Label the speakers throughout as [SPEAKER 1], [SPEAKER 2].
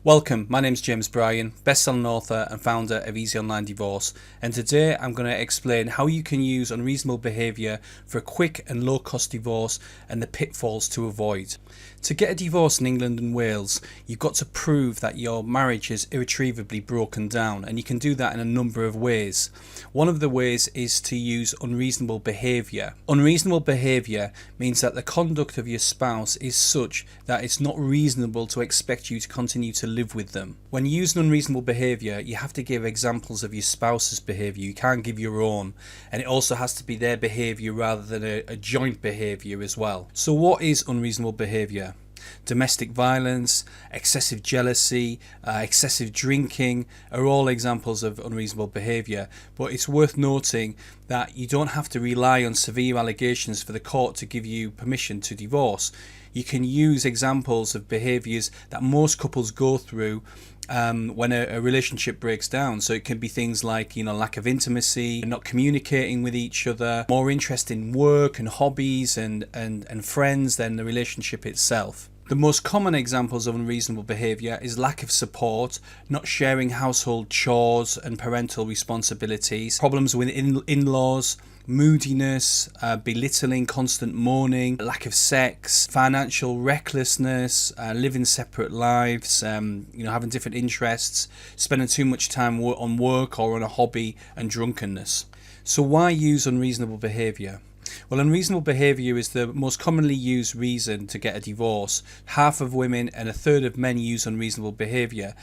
[SPEAKER 1] Welcome, my name's James Bryan, best-selling author and founder of Easy Online Divorce, and today I'm going to explain how you can use unreasonable behaviour for a quick and low-cost divorce and the pitfalls to avoid. To get a divorce in England and Wales, you've got to prove that your marriage is irretrievably broken down, and you can do that in a number of ways. One of the ways is to use unreasonable behaviour. Unreasonable behaviour means that the conduct of your spouse is such that it's not reasonable to expect you to continue to live with them. When using unreasonable behaviour, you have to give examples of your spouse's behaviour. You can't give your own, and it also has to be their behaviour rather than a joint behaviour as well. So what is unreasonable behaviour? Domestic violence, excessive jealousy, excessive drinking are all examples of unreasonable behaviour, but it's worth noting that you don't have to rely on severe allegations for the court to give you permission to divorce. You can use examples of behaviours that most couples go through when a relationship breaks down. So it can be things like, lack of intimacy, not communicating with each other, more interest in work and hobbies and friends than the relationship itself. The most common examples of unreasonable behaviour is lack of support, not sharing household chores and parental responsibilities, problems with in-laws, moodiness, belittling, constant mourning, lack of sex, financial recklessness, living separate lives, having different interests, spending too much time on work or on a hobby, and drunkenness. So why use unreasonable behaviour? Well, unreasonable behaviour is the most commonly used reason to get a divorce. Half of women and a third of men use unreasonable behaviour.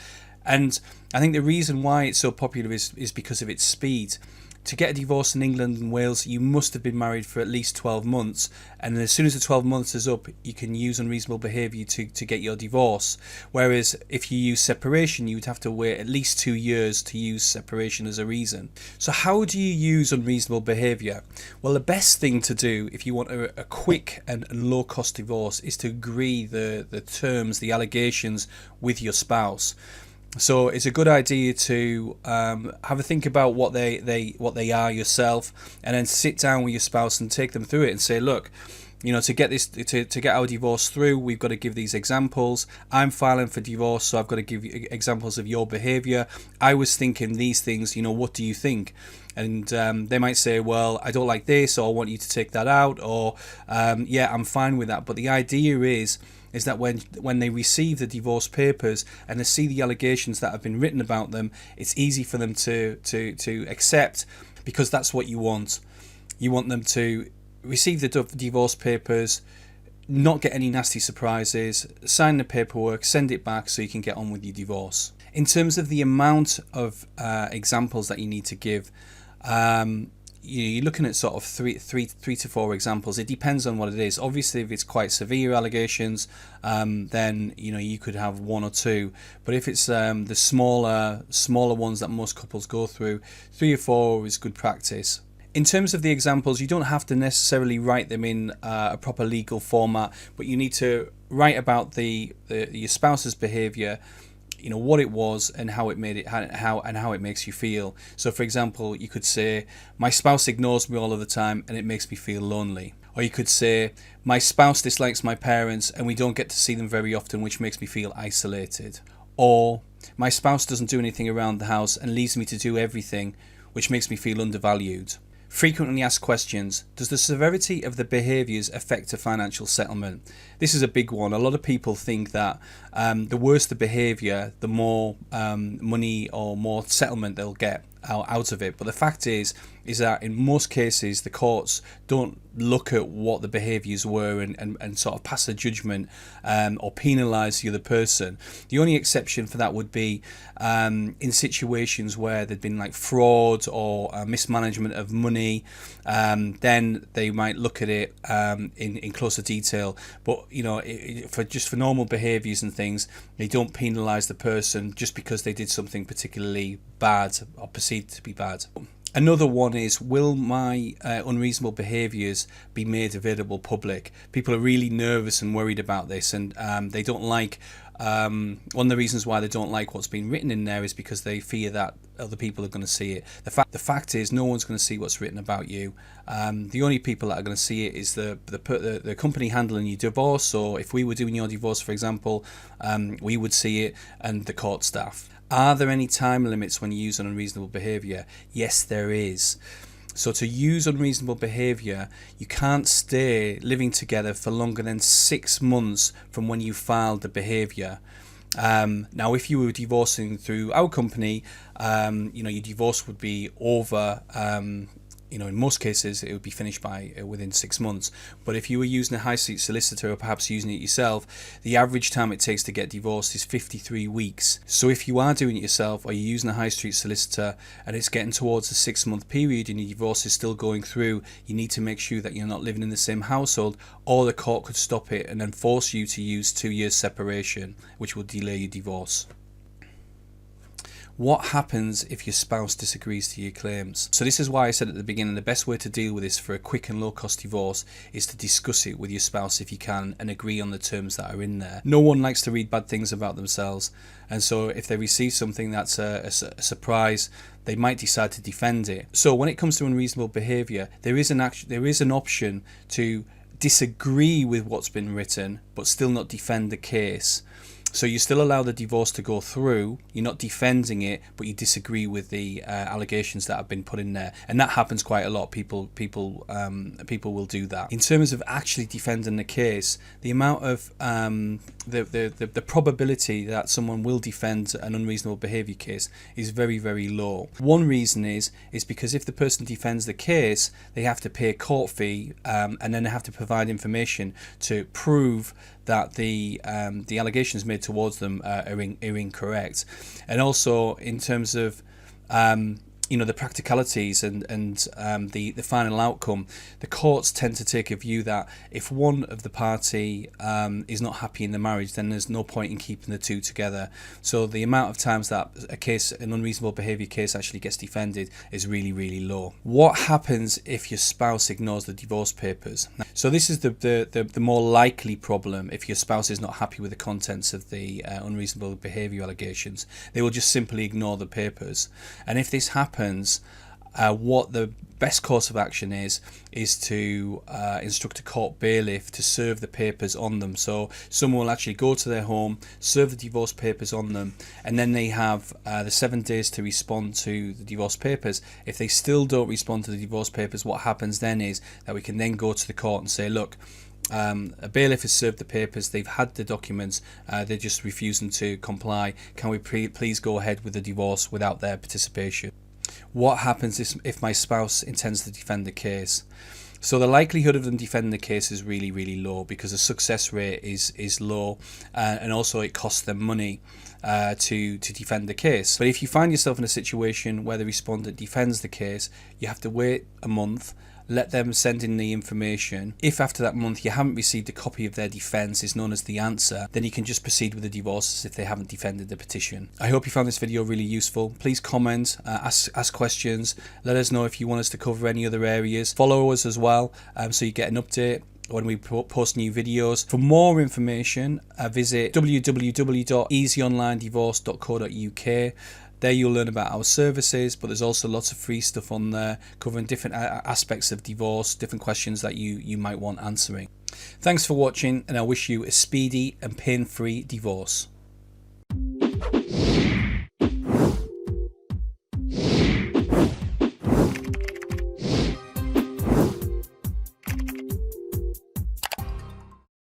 [SPEAKER 1] And I think the reason why it's so popular is because of its speed. To get a divorce in England and Wales, you must have been married for at least 12 months. And as soon as the 12 months is up, you can use unreasonable behaviour to get your divorce. Whereas if you use separation, you would have to wait at least 2 years to use separation as a reason. So how do you use unreasonable behaviour? Well, the best thing to do if you want a quick and low-cost divorce is to agree the terms, the allegations with your spouse. So it's a good idea to have a think about what they are yourself, and then sit down with your spouse and take them through it and say, look, to get this to get our divorce through, we've got to give these examples. I'm filing for divorce, so I've got to give you examples of your behaviour. I was thinking these things. What do you think? And they might say, well, I don't like this, or I want you to take that out, or yeah, I'm fine with that. But the idea is that when they receive the divorce papers and they see the allegations that have been written about them, it's easy for them to accept, because that's what you want. You want them to receive the divorce papers, not get any nasty surprises, sign the paperwork, send it back so you can get on with your divorce. In terms of the amount of examples that you need to give, you're looking at sort of three to four examples. It depends on what it is. Obviously, if it's quite severe allegations, then you could have one or two. But if it's the smaller ones that most couples go through, 3 or 4 is good practice. In terms of the examples, you don't have to necessarily write them in a proper legal format, but you need to write about your spouse's behaviour, what it was and how it made it, how it makes you feel. So for example, you could say, my spouse ignores me all of the time and it makes me feel lonely. Or you could say, my spouse dislikes my parents and we don't get to see them very often, which makes me feel isolated. Or, my spouse doesn't do anything around the house and leaves me to do everything, which makes me feel undervalued. Frequently asked questions. Does the severity of the behaviours affect a financial settlement? This is a big one. A lot of people think that the worse the behaviour, the more money or more settlement they'll get out of it. But the fact is that in most cases the courts don't look at what the behaviours were and sort of pass a judgment or penalise the other person. The only exception for that would be in situations where there'd been like fraud or mismanagement of money. Then they might look at it in closer detail. But for normal behaviours and things, they don't penalise the person just because they did something particularly bad or perceived to be bad. Another one is, will my unreasonable behaviours be made available public? People are really nervous and worried about this, and they don't like One of the reasons why they don't like what's been written in there is because they fear that other people are going to see it. The fact is, no one's going to see what's written about you. The only people that are going to see it is the company handling your divorce. So if we were doing your divorce, for example, we would see it, and the court staff. Are there any time limits when you use unreasonable behaviour? Yes, there is. So to use unreasonable behaviour, you can't stay living together for longer than 6 months from when you filed the behaviour. Now, if you were divorcing through our company, your divorce would be over. In most cases, it would be finished by within 6 months. But if you were using a high street solicitor, or perhaps using it yourself, the average time it takes to get divorced is 53 weeks. So if you are doing it yourself, or you're using a high street solicitor, and it's getting towards the 6 month period and your divorce is still going through, you need to make sure that you're not living in the same household, or the court could stop it and then force you to use 2 years separation, which will delay your divorce. What happens if your spouse disagrees to your claims? So this is why I said at the beginning, the best way to deal with this for a quick and low cost divorce is to discuss it with your spouse if you can, and agree on the terms that are in there. No one likes to read bad things about themselves, and so if they receive something that's a surprise, they might decide to defend it. So when it comes to unreasonable behaviour, there is an option to disagree with what's been written but still not defend the case. So you still allow the divorce to go through, you're not defending it, but you disagree with the allegations that have been put in there, and that happens quite a lot. People will do that. In terms of actually defending the case, the amount of the probability that someone will defend an unreasonable behaviour case is very, very low. One reason is because if the person defends the case, they have to pay a court fee, and then they have to provide information to prove that the allegations made towards them are incorrect. And also in terms of the practicalities and the final outcome, the courts tend to take a view that if one of the party is not happy in the marriage, then there's no point in keeping the two together. So the amount of times that an unreasonable behaviour case actually gets defended is really, really low. What happens if your spouse ignores the divorce papers? So this is the more likely problem. If your spouse is not happy with the contents of the unreasonable behaviour allegations, they will just simply ignore the papers. And if this happens, what the best course of action is to instruct a court bailiff to serve the papers on them. So someone will actually go to their home, serve the divorce papers on them, and then they have the 7 days to respond to the divorce papers. If they still don't respond to the divorce papers, what happens then is that we can then go to the court and say, look, a bailiff has served the papers, they've had the documents, they're just refusing to comply. Can we please go ahead with the divorce without their participation? What happens if my spouse intends to defend the case? So the likelihood of them defending the case is really, really low, because the success rate is low, and also it costs them money to defend the case. But if you find yourself in a situation where the respondent defends the case, you have to wait a month, let them send in the information. If after that month you haven't received a copy of their defence, is known as the answer, then you can just proceed with the divorce as if they haven't defended the petition. I hope you found this video really useful. Please comment, ask questions, let us know if you want us to cover any other areas. Follow us as well, so you get an update when we post new videos. For more information, visit www.easyonlinedivorce.co.uk. There you'll learn about our services, but there's also lots of free stuff on there covering different aspects of divorce, different questions that you might want answering. Thanks for watching, and I wish you a speedy and pain-free divorce.